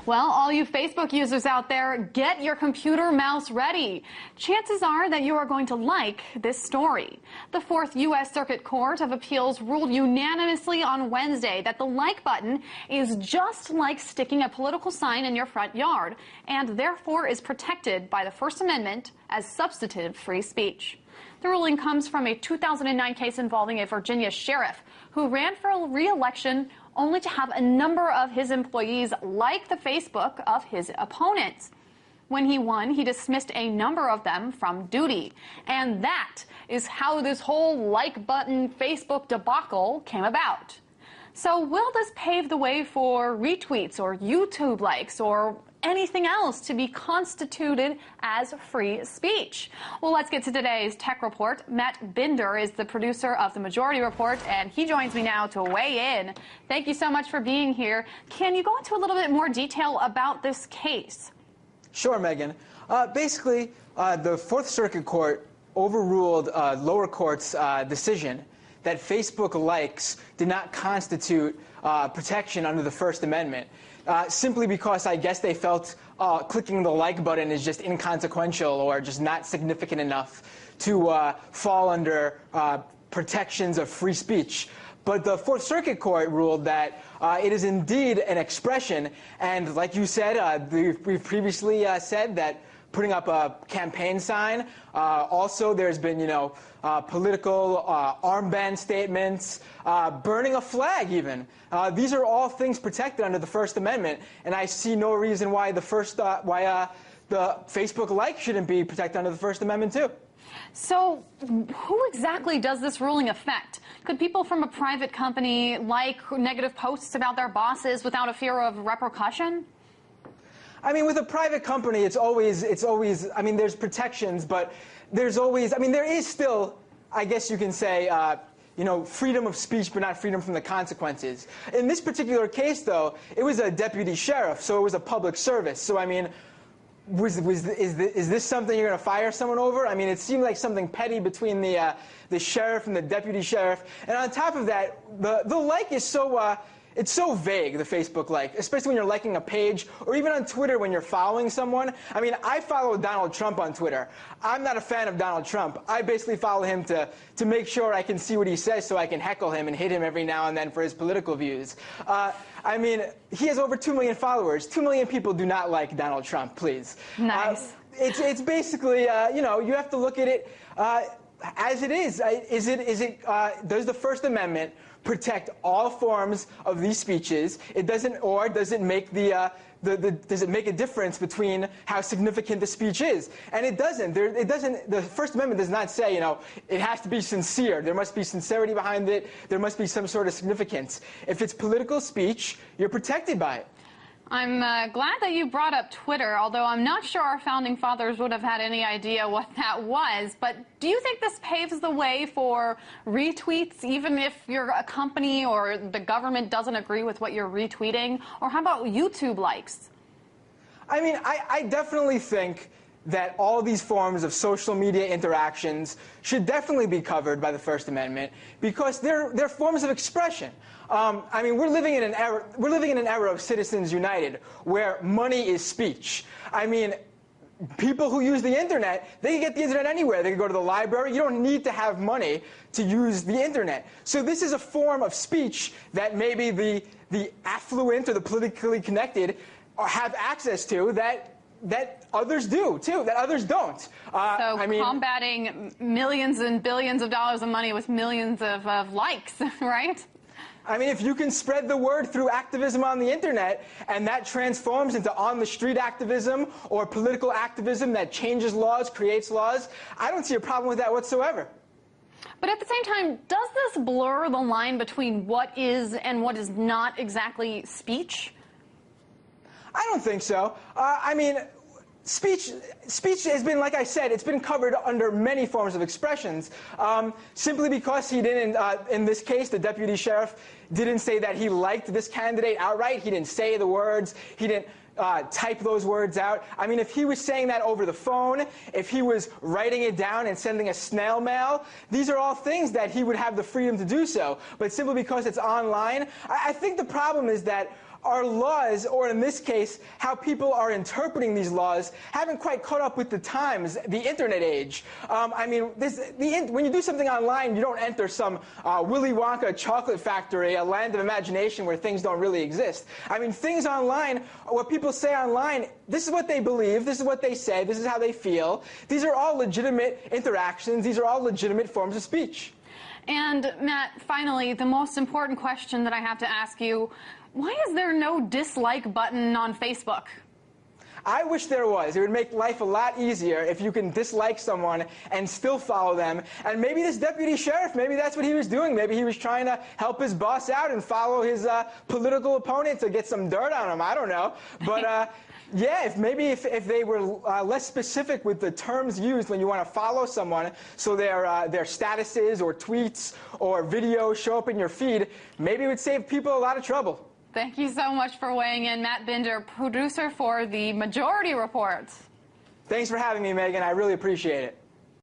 Well, all you Facebook users out there, get your computer mouse ready. Chances are that you are going to like this story. The Fourth U.S. Circuit Court of Appeals ruled unanimously on Wednesday that the like button is just like sticking a political sign in your front yard and therefore is protected by the First Amendment as substantive free speech. The ruling comes from a 2009 case involving a Virginia sheriff who ran for re-election only to have a number of his employees like the Facebook of his opponents. When he won, he dismissed a number of them from duty. And that is how this whole like button Facebook debacle came about. So will this pave the way for retweets or YouTube likes or anything else to be constituted as free speech? Well, let's get to today's tech report. Matt Binder is the producer of the Majority Report, and he joins me now to weigh in. Thank you so much for being here. Can you go into a little bit more detail about this case? Sure, Megan. Basically, the Fourth Circuit Court overruled lower court's decision that Facebook likes did not constitute protection under the First Amendment. Simply because I guess they felt clicking the like button is just inconsequential or just not significant enough to fall under protections of free speech. But the Fourth Circuit Court ruled that it is indeed an expression, and like you said, we've previously said that putting up a campaign sign. Also, there's been, political armband statements, burning a flag even. These are all things protected under the First Amendment, and I see no reason why the Facebook like shouldn't be protected under the First Amendment too. So who exactly does this ruling affect? Could people from a private company like negative posts about their bosses without a fear of repercussion? I mean, with a private company, it's always, I mean, there's protections, but there's always, I mean, there is still, I guess you can say, freedom of speech, but not freedom from the consequences. In this particular case, though, it was a deputy sheriff, so it was a public service. So, I mean, is this something you're going to fire someone over? I mean, it seemed like something petty between the sheriff and the deputy sheriff. And on top of that, the like is so... it's so vague, the Facebook like, especially when you're liking a page, or even on Twitter when you're following someone. I mean, I follow Donald Trump on Twitter. I'm not a fan of Donald Trump. I basically follow him to make sure I can see what he says so I can heckle him and hit him every now and then for his political views. I mean, he has over 2 million followers. 2 million people do not like Donald Trump, please. Nice. It's basically, you have to look at it as it is. Does the First Amendment protect all forms of these speeches? It doesn't, or does it make does it make a difference between how significant the speech is? And it doesn't. The First Amendment does not say, it has to be sincere. There must be sincerity behind it. There must be some sort of significance. If it's political speech, you're protected by it. I'm glad that you brought up Twitter, although I'm not sure our founding fathers would have had any idea what that was. But do you think this paves the way for retweets, even if you're a company or the government doesn't agree with what you're retweeting? Or how about YouTube likes? I mean, I definitely think that all these forms of social media interactions should definitely be covered by the First Amendment because they're forms of expression. I mean, we're living in an era of Citizens United where money is speech. I mean, people who use the internet, they can get the internet anywhere. They can go to the library. You don't need to have money to use the internet. So this is a form of speech that maybe the affluent or the politically connected have access to that others do, too, that others don't. So combating millions and billions of dollars of money with millions of likes, right? I mean, if you can spread the word through activism on the internet, and that transforms into on-the-street activism or political activism that changes laws, creates laws, I don't see a problem with that whatsoever. But at the same time, does this blur the line between what is and what is not exactly speech? I don't think so. I mean, speech has been, like I said, it's been covered under many forms of expressions. Simply because he didn't, in this case, the deputy sheriff didn't say that he liked this candidate outright. He didn't say the words. He didn't type those words out. I mean, if he was saying that over the phone, if he was writing it down and sending a snail mail, these are all things that he would have the freedom to do so. But simply because it's online, I think the problem is that our laws, or in this case, how people are interpreting these laws, haven't quite caught up with the times, the internet age. I mean, when you do something online, you don't enter some Willy Wonka chocolate factory, a land of imagination where things don't really exist. I mean, things online, what people say online, this is what they believe, this is what they say, this is how they feel. These are all legitimate interactions, these are all legitimate forms of speech. And Matt, finally, the most important question that I have to ask you, why is there no dislike button on Facebook? I wish there was. It would make life a lot easier if you can dislike someone and still follow them. And maybe this deputy sheriff, maybe that's what he was doing. Maybe he was trying to help his boss out and follow his political opponent to get some dirt on him. I don't know. But yeah, if they were less specific with the terms used when you want to follow someone, so their statuses or tweets or videos show up in your feed, maybe it would save people a lot of trouble. Thank you so much for weighing in. Matt Binder, producer for the Majority Report. Thanks for having me, Megan. I really appreciate it.